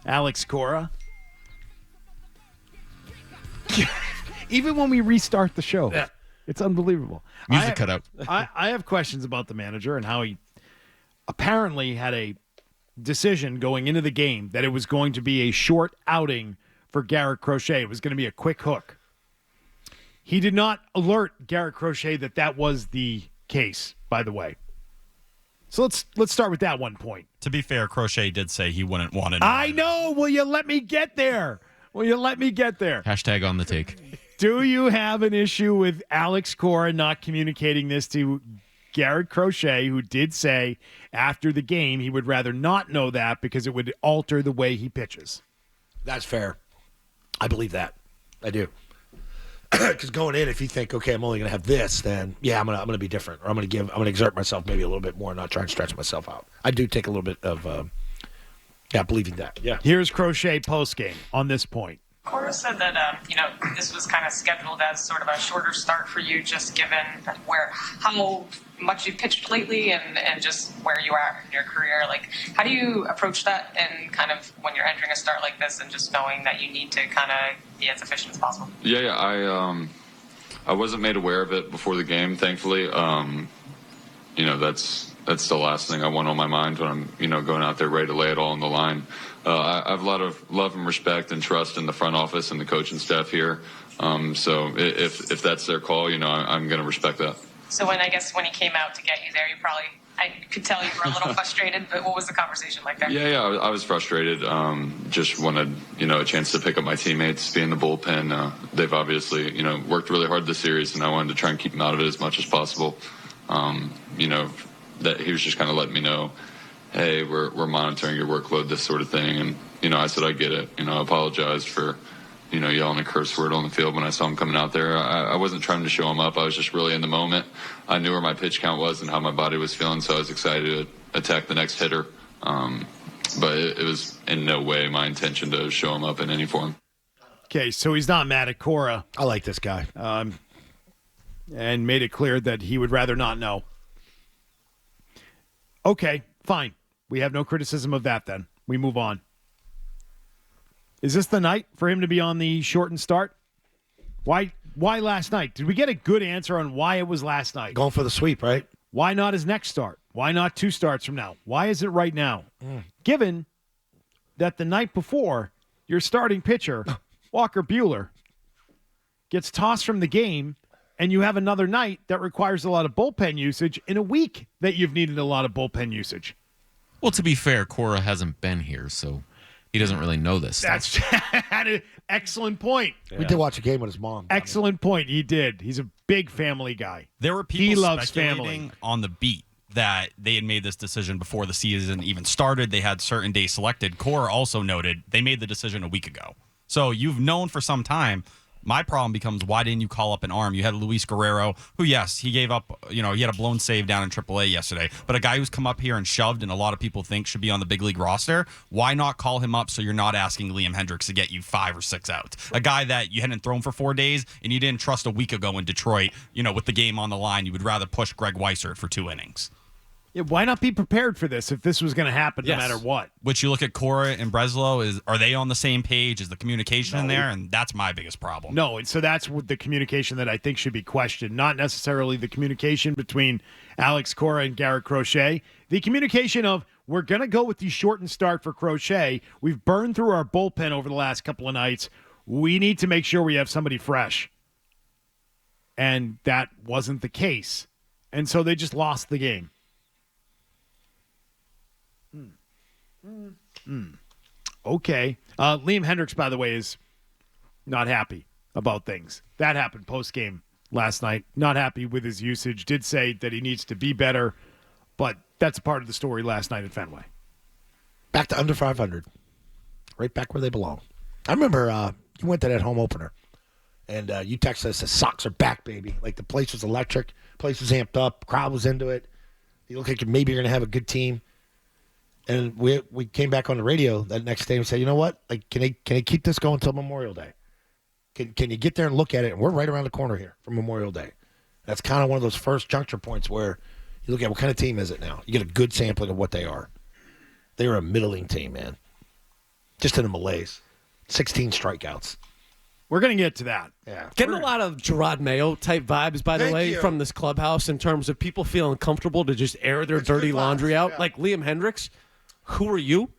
Alex Cora. Even when we restart the show, it's unbelievable. Music cut out. I have questions about the manager and how he apparently had a decision going into the game that it was going to be a short outing for Garrett Crochet. It was going to be a quick hook. He did not alert Garrett Crochet that was the case, by the way. So let's start with that one point. To be fair, Crochet did say he wouldn't want it. I know. Will you let me get there? Hashtag on the take. Do you have an issue with Alex Cora not communicating this to Garrett Crochet, who did say after the game he would rather not know that because it would alter the way he pitches? That's fair. I believe that. I do. Because going in, if you think, okay, I'm only going to have this, then yeah, I'm gonna be different, or I'm gonna exert myself maybe a little bit more, not try and stretch myself out. I do take a little bit of believing that. Yeah. Here's Crochet postgame on this point. Cora said that this was kind of scheduled as sort of a shorter start for you, just given how much you've pitched lately and just where you are in your career. Like, how do you approach that and kind of when you're entering a start like this and just knowing that you need to kind of be as efficient as possible? Yeah. I wasn't made aware of it before the game, thankfully. That's the last thing I want on my mind when I'm going out there ready to lay it all on the line. I have a lot of love and respect and trust in the front office and the coaching staff here. So if that's their call, I'm going to respect that. So when he came out to get you there, I could tell you were a little frustrated, but what was the conversation like there? Yeah, I was frustrated. Just wanted, a chance to pick up my teammates, be in the bullpen. They've obviously, worked really hard this series, and I wanted to try and keep them out of it as much as possible. That he was just kind of letting me know, hey, we're monitoring your workload, this sort of thing. And, I said, I get it. I apologized for, yelling a curse word on the field when I saw him coming out there. I wasn't trying to show him up. I was just really in the moment. I knew where my pitch count was and how my body was feeling, so I was excited to attack the next hitter. But it was in no way my intention to show him up in any form. Okay, so he's not mad at Cora. I like this guy. And made it clear that he would rather not know. Okay, fine. We have no criticism of that then. We move on. Is this the night for him to be on the shortened start? Why last night? Did we get a good answer on why it was last night? Going for the sweep, right? Why not his next start? Why not 2 starts from now? Why is it right now? Given that the night before, your starting pitcher, Walker Buehler, gets tossed from the game, and you have another night that requires a lot of bullpen usage in a week that you've needed a lot of bullpen usage. Well, to be fair, Cora hasn't been here, so he doesn't really know this stuff. That's an excellent point. Yeah. We did watch a game with his mom. Excellent point. He did. He's a big family guy. There were people speculating family on the beat that they had made this decision before the season even started. They had certain days selected. Cora also noted they made the decision a week ago. So you've known for some time. My problem becomes, why didn't you call up an arm? You had Luis Guerrero, who, yes, he gave up, he had a blown save down in AAA yesterday, but a guy who's come up here and shoved and a lot of people think should be on the big league roster. Why not call him up so you're not asking Liam Hendricks to get you 5 or 6 outs? A guy that you hadn't thrown for 4 days and you didn't trust a week ago in Detroit, with the game on the line, you would rather push Greg Weissert for 2 innings. Yeah, why not be prepared for this if this was going to happen no matter what? Which you look at Cora and Breslow, are they on the same page? Is the communication in there? And that's my biggest problem. No, and so that's the communication that I think should be questioned, not necessarily the communication between Alex Cora and Garrett Crochet. The communication of, we're going to go with the shortened start for Crochet. We've burned through our bullpen over the last couple of nights. We need to make sure we have somebody fresh. And that wasn't the case. And so they just lost the game. Okay. Liam Hendricks, by the way, is not happy about things. That happened post-game last night. Not happy with his usage. Did say that he needs to be better, but that's part of the story last night at Fenway. Back to under 500. Right back where they belong. I remember you went to that home opener, and you texted us, the Sox are back, baby. Like, the place was electric. Place was amped up. Crowd was into it. You look like maybe you're going to have a good team. And we came back on the radio that next day and said, you know what? Like, can they keep this going until Memorial Day? Can you get there and look at it? And we're right around the corner here from Memorial Day. That's kind of one of those first juncture points where you look at what kind of team is it now. You get a good sampling of what they are. They're a middling team, man. just in a malaise. 16 strikeouts. We're going to get to that. Yeah. Getting a lot of Gerard Mayo type vibes, by the Thank way, you. from this clubhouse in terms of people feeling comfortable to just air their dirty good vibes, laundry out. yeah. Like Liam Hendricks, who are you?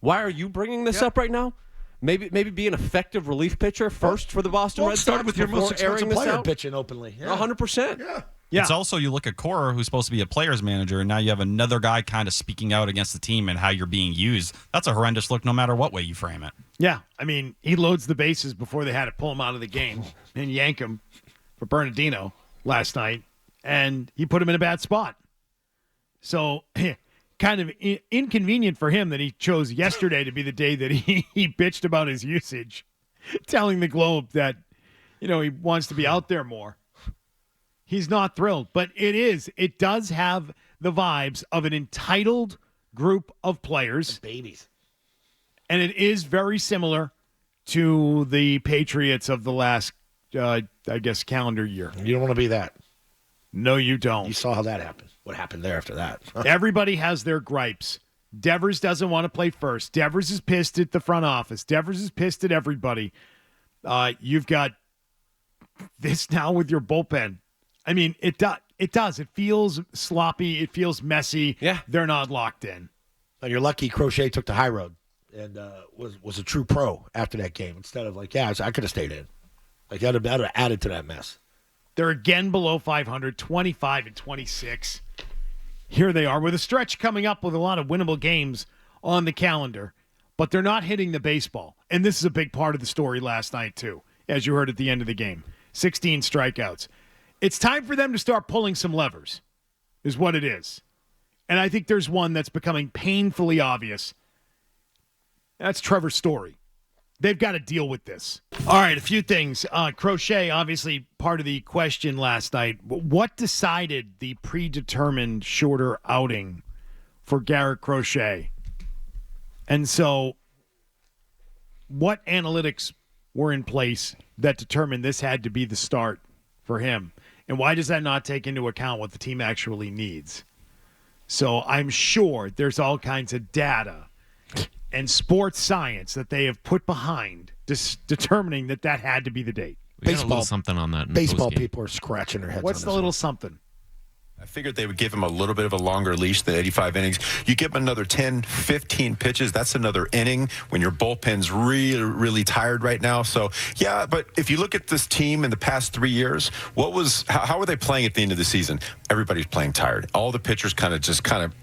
Why are you bringing this up right now? Maybe be an effective relief pitcher first for the Boston Red Sox. Started with your most before airing expensive this player out. pitching openly. Yeah. 100%. Yeah. Yeah. It's also, you look at Cora, who's supposed to be a player's manager, and now you have another guy kind of speaking out against the team and how you're being used. That's a horrendous look no matter what way you frame it. Yeah, I mean, he loads the bases before they had to pull him out of the game and yank him for Bernardino last night, and he put him in a bad spot. So, kind of inconvenient for him that he chose yesterday to be the day that he bitched about his usage, telling the Globe that, he wants to be out there more. He's not thrilled, but it does have the vibes of an entitled group of players. Babies. And it is very similar to the Patriots of the last, calendar year. You don't want to be that. No, you don't. You saw how that happened. What happened there after that? Everybody has their gripes. Devers doesn't want to play first. Devers is pissed at the front office. Devers is pissed at everybody. You've got this now with your bullpen. I mean, it does. It feels sloppy. It feels messy. Yeah. They're not locked in. And you're lucky Crochet took the high road and was a true pro after that game instead of I could have stayed in. Like that would have added to that mess. They're again below 500, 25 and 26. Here they are with a stretch coming up with a lot of winnable games on the calendar, but they're not hitting the baseball. And this is a big part of the story last night, too, as you heard at the end of the game. 16 strikeouts. It's time for them to start pulling some levers, is what it is. And I think there's one that's becoming painfully obvious. That's Trevor Story. They've got to deal with this. All right, a few things. Crochet, obviously part of the question last night. What decided the predetermined shorter outing for Garrett Crochet? And so what analytics were in place that determined this had to be the start for him? And why does that not take into account what the team actually needs? So I'm sure there's all kinds of data and sports science that they have put behind determining that had to be the date. We got a Baseball- little something on that. In Baseball postgame. people are scratching their heads. What's on the this little one. something? I figured they would give him a little bit of a longer leash than 85 innings. You give him another 10, 15 pitches, that's another inning when your bullpen's really, really tired right now. So, yeah, but if you look at this team in the past 3 years, how were they playing at the end of the season? Everybody's playing tired. All the pitchers kind of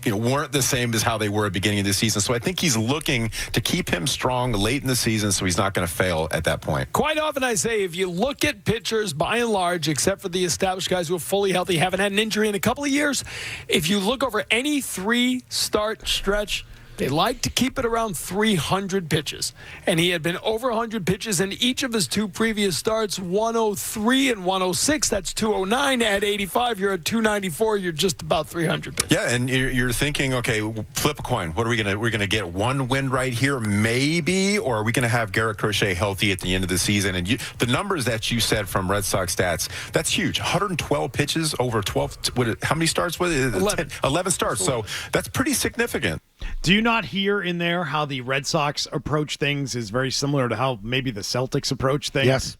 weren't the same as how they were at the beginning of the season. So I think he's looking to keep him strong late in the season so he's not going to fail at that point. Quite often I say if you look at pitchers by and large, except for the established guys who are fully healthy, haven't had an injury in a couple of years, if you look over any 3-start stretch, they like to keep it around 300 pitches. And he had been over 100 pitches in each of his two previous starts, 103 and 106. That's 209. At 85, you're at 294. You're just about 300 pitches. Yeah, and you're thinking, okay, flip a coin. What are we we're gonna get one win right here, maybe, or are we gonna have Garrett Crochet healthy at the end of the season? And the numbers that you said from Red Sox stats, that's huge. 112 pitches over 12. How many starts was it? 11 starts. So that's pretty significant. Do you not hear in there how the Red Sox approach things is very similar to how maybe the Celtics approach things? Yes.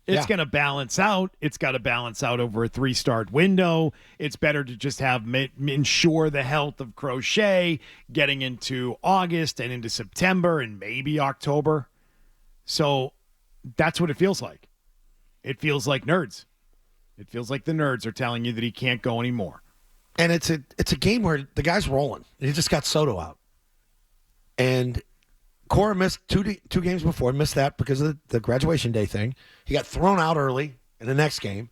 It's going to balance out. It's got to balance out over a 3-start window. It's better to just have ensure the health of Crochet getting into August and into September and maybe October. So that's what it feels like. It feels like nerds. It feels like the nerds are telling you that he can't go anymore. And it's a game where the guy's rolling. He just got Soto out. And Cora missed two games before, missed that because of the graduation day thing. He got thrown out early in the next game.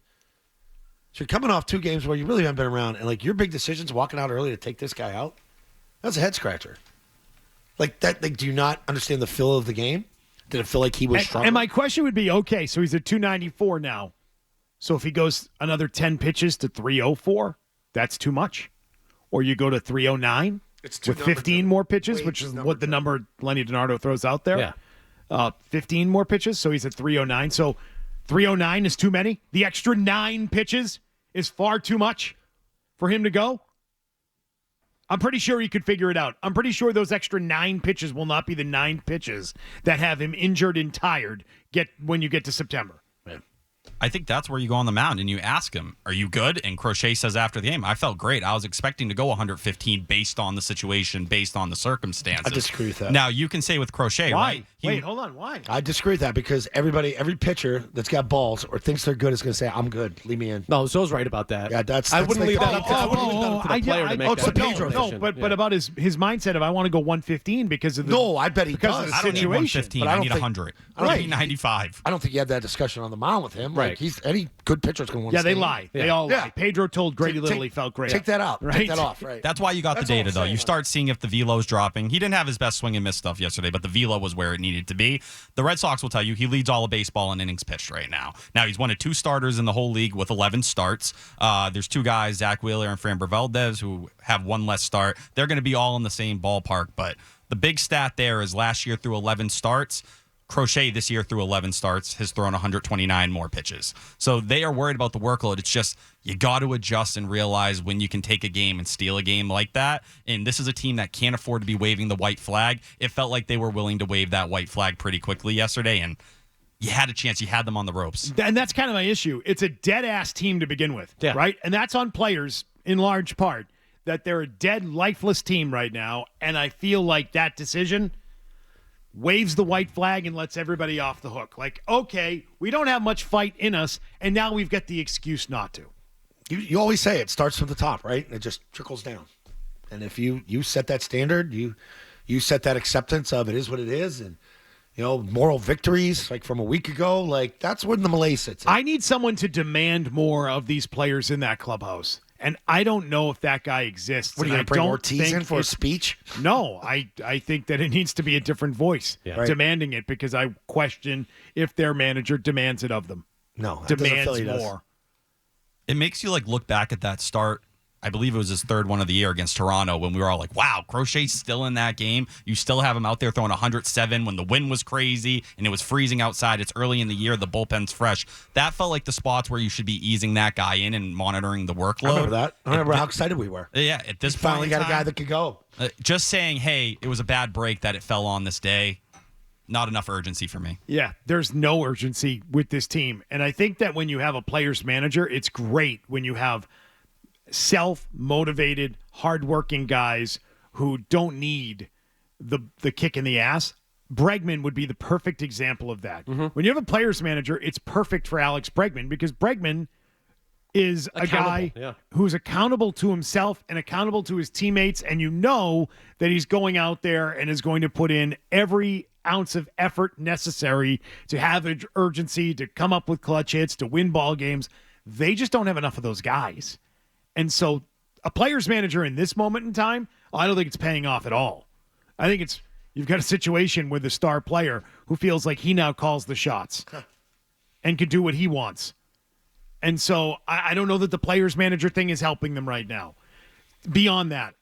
So you're coming off 2 games where you really haven't been around, and your big decisions, walking out early to take this guy out, that's a head scratcher. Like that, do you not understand the feel of the game? Did it feel like he was strong? And my question would be, okay, so he's at 294 now. So if he goes another 10 pitches to 304, that's too much. Or you go to 309 with 15 more pitches, which is what the number Lenny DiNardo throws out there. Yeah. 15 more pitches, so he's at 309. So 309 is too many. The extra 9 pitches is far too much for him to go. I'm pretty sure he could figure it out. I'm pretty sure those extra 9 pitches will not be the 9 pitches that have him injured and tired when you get to September. I think that's where you go on the mound and you ask him, are you good? And Crochet says after the game, I felt great. I was expecting to go 115 based on the situation, based on the circumstances. I disagree with that. Now, you can say with Crochet, Why? right? Wait, hold on. Why? I disagree with that because every pitcher that's got balls or thinks they're good is going to say, I'm good. Leave me in. No, Zo's right about that. Yeah, that's I wouldn't the leave that problem. up to, I wouldn't leave that up to the player to make it's that the Pedro decision. but about his mindset of I want to go 115 because of the No, I bet he because does. of the I don't need situation. 115. but I I don't need think- 100. I don't I think- need 95. I don't think you had that discussion on the mound with him. Right. Like any good pitcher is going to want to Yeah, they stay in. lie. They Yeah. all lie. Yeah. Pedro told Grady Take- Little he felt great. Take that out. Right? Take that off. Right. That's why you got That's the all data, I'm though. saying. You start seeing if the velo's dropping. He didn't have his best swing and miss stuff yesterday, but the velo was where it needed to be. The Red Sox will tell you he leads all of baseball in innings pitched right now. Now, he's one of 2 starters in the whole league with 11 starts. There's 2 guys, Zach Wheeler and Framber Valdez, who have 1 less start. They're going to be all in the same ballpark, but the big stat there is last year through 11 starts, Crochet this year through 11 starts has thrown 129 more pitches. So they are worried about the workload. It's just you got to adjust and realize when you can take a game and steal a game like that. And this is a team that can't afford to be waving the white flag. It felt like they were willing to wave that white flag pretty quickly yesterday, and you had a chance. You had them on the ropes. And that's kind of my issue. It's a dead-ass team to begin with, Yeah. right? And that's on players in large part, that they're a dead, lifeless team right now, and I feel like that decision waves the white flag and lets everybody off the hook. Like, okay, we don't have much fight in us, and now we've got the excuse not to. You always say it starts from the top, right? And it just trickles down. And if you set that standard, you set that acceptance of it is what it is, and moral victories like from a week ago, like that's when the malaise sits in. I need someone to demand more of these players in that clubhouse. And I don't know if that guy exists. What are you And going to I bring don't Ortiz think in for a it's- speech? No, I think that it needs to be a different voice Right. demanding it, because I question if their manager demands it of them. No, that doesn't feel Demands he does. more. It makes you look back at that start. I believe it was his 3rd one of the year against Toronto when we were all like, wow, Crochet's still in that game. You still have him out there throwing 107 when the wind was crazy and it was freezing outside. It's early in the year. The bullpen's fresh. That felt like the spots where you should be easing that guy in and monitoring the workload. I remember that. I remember how excited we were. Yeah, at this Finally point in got a guy time, that could go. just saying, hey, it was a bad break that it fell on this day. Not enough urgency for me. Yeah, there's no urgency with this team. And I think that when you have a player's manager, it's great when you have self-motivated, hardworking guys who don't need the kick in the ass. Bregman would be the perfect example of that. When you have a player's manager, it's perfect for Alex Bregman, because Bregman is a guy who's accountable to himself and accountable to his teammates, and you know that he's going out there and is going to put in every ounce of effort necessary to have urgency, to come up with clutch hits, to win ball games. They just don't have enough of those guys. And so a player's manager in this moment in time, I don't think it's paying off at all. I think you've got a situation with a star player who feels like he now calls the shots and can do what he wants. And so I don't know that the player's manager thing is helping them right now. Beyond that,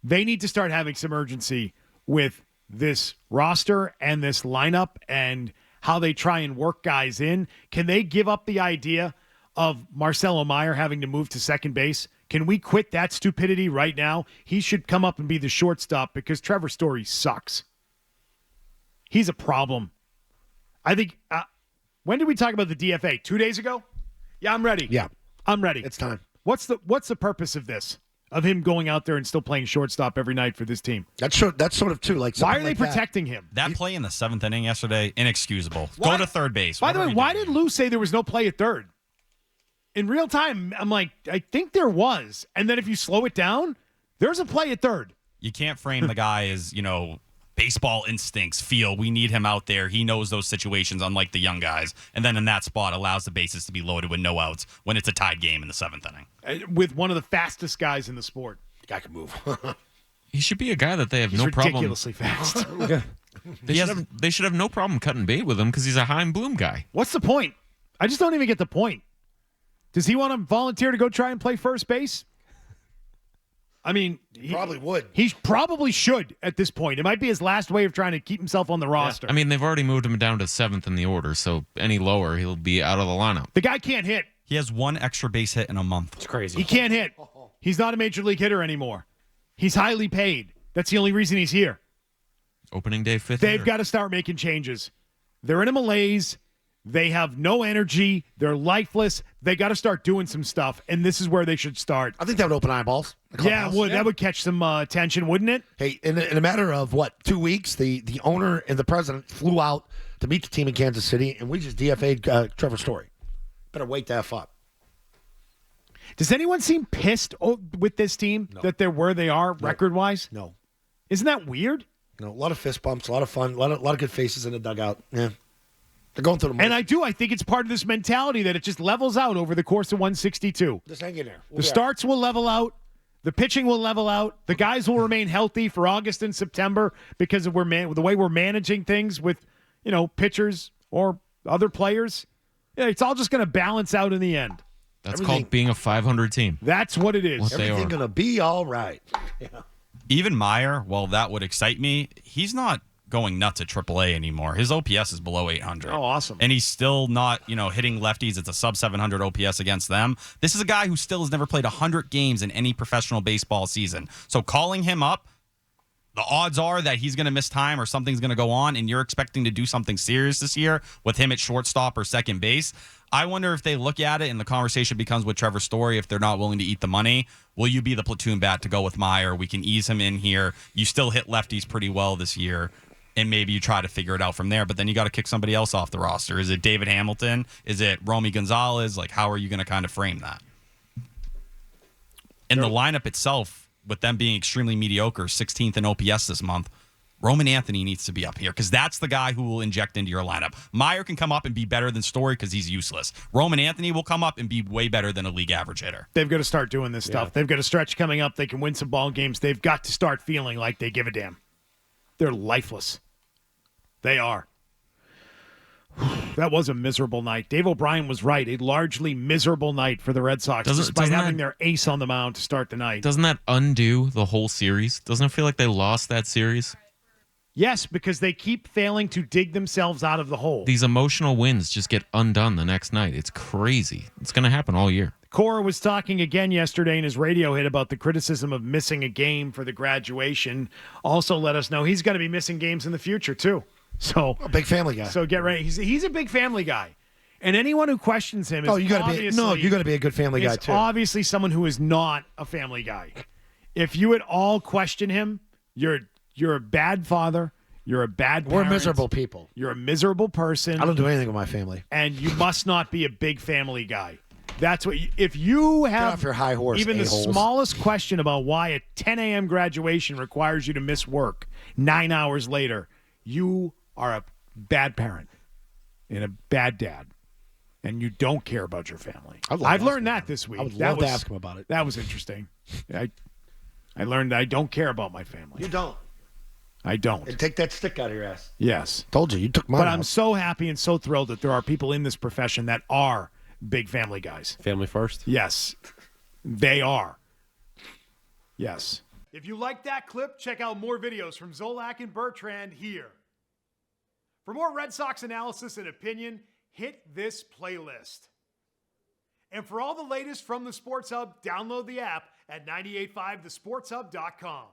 they need to start having some urgency with this roster and this lineup and how they try and work guys in. Can they give up the idea of Marcelo Meyer having to move to second base? Can we quit that stupidity right now? He should come up and be the shortstop, because Trevor Story sucks. He's a problem. I think, when did we talk about the DFA? 2 days ago? Yeah, I'm ready. Yeah. I'm ready. It's time. What's the purpose of this? Of him going out there and still playing shortstop every night for this team? That's sort of too. Like, Why are something they like that. protecting him? That play in the 7th inning yesterday, inexcusable. Why- Go to third base. By the What way, are we why doing? did Lou say there was no play at third? In real time, I'm like, I think there was. And then if you slow it down, there's a play at third. You can't frame the guy as, baseball instincts feel we need him out there. He knows those situations, unlike the young guys. And then in that spot allows the bases to be loaded with no outs when it's a tied game in the 7th inning. With one of the fastest guys in the sport. The guy can move. He should be a guy that they have He's no problem. ridiculously fast. They should have no problem cutting bait with him because he's a Heim Bloom guy. What's the point? I just don't even get the point. Does he want to volunteer to go try and play first base? I mean, he Probably would. He probably should at this point. It might be his last way of trying to keep himself on the roster. I mean, they've already moved him down to 7th in the order, so any lower, he'll be out of the lineup. The guy can't hit. He has 1 extra base hit in a month. It's crazy. He can't hit. He's not a major league hitter anymore. He's highly paid. That's the only reason he's here. Opening day fifth. They've got to start making changes. They're in a malaise. They have no energy. They're lifeless. They got to start doing some stuff, and this is where they should start. I think that would open eyeballs. Yeah, it would. That would catch some attention, wouldn't it? Hey, in a matter of, 2 weeks, the owner and the president flew out to meet the team in Kansas City, and we just DFA'd Trevor Story. Better wake that up. Does anyone seem pissed with this team that they're where they are record-wise? No. Isn't that weird? No, a lot of fist bumps, a lot of fun, a lot of good faces in the dugout. Yeah. They're going through the And I think it's part of this mentality that it just levels out over the course of 162. Just hang in there. The starts will level out. The pitching will level out. The guys will remain healthy for August and September because of the way we're managing things with, pitchers or other players. Yeah, it's all just going to balance out in the end. That's called being a 500 team. That's what it is. Everything's going to be all right. Yeah. Even Meyer, while that would excite me, he's not going nuts at AAA anymore. His OPS is below 800. Oh, awesome. And he's still not, hitting lefties. It's a sub 700 OPS against them. This is a guy who still has never played 100 games in any professional baseball season. So calling him up, the odds are that he's going to miss time or something's going to go on, and you're expecting to do something serious this year with him at shortstop or second base. I wonder if they look at it and the conversation becomes with Trevor Story, if they're not willing to eat the money, will you be the platoon bat to go with Meyer? We can ease him in here. You still hit lefties pretty well this year, and maybe you try to figure it out from there, but then you got to kick somebody else off the roster. Is it David Hamilton? Is it Romy Gonzalez? How are you going to kind of frame that? And the lineup itself, with them being extremely mediocre, 16th in OPS this month, Roman Anthony needs to be up here because that's the guy who will inject into your lineup. Meyer can come up and be better than Story because he's useless. Roman Anthony will come up and be way better than a league average hitter. They've got to start doing this stuff. They've got a stretch coming up. They can win some ball games. They've got to start feeling like they give a damn. They're lifeless. They are. That was a miserable night. Dave O'Brien was right. A largely miserable night for the Red Sox, despite having their ace on the mound to start the night. Doesn't that undo the whole series? Doesn't it feel like they lost that series? Yes, because they keep failing to dig themselves out of the hole. These emotional wins just get undone the next night. It's crazy. It's going to happen all year. Cora was talking again yesterday in his radio hit about the criticism of missing a game for the graduation. Also let us know he's going to be missing games in the future, too. So a big family guy. So get ready. He's a big family guy. And anyone who questions him is you got to be a good family guy, too. Obviously someone who is not a family guy. If you at all question him, you're a bad father. You're a bad parent. We're miserable people. You're a miserable person. I don't do anything with my family. And you must not be a big family guy. That's what. If you have Get off your high horse, even a-holes. the smallest question about why a 10 a.m. graduation requires you to miss work 9 hours later, you are a bad parent and a bad dad, and you don't care about your family. I've learned that this week. I would love to ask him about it. That was interesting. I learned I don't care about my family. You don't. I don't. And take that stick out of your ass. Yes. Told you took mine But out. I'm so happy and so thrilled that there are people in this profession that are big family guys. Family first? Yes. They are. Yes. If you like that clip, check out more videos from Zolak and Bertrand here. For more Red Sox analysis and opinion, hit this playlist. And for all the latest from the Sports Hub, download the app at 985thesportshub.com.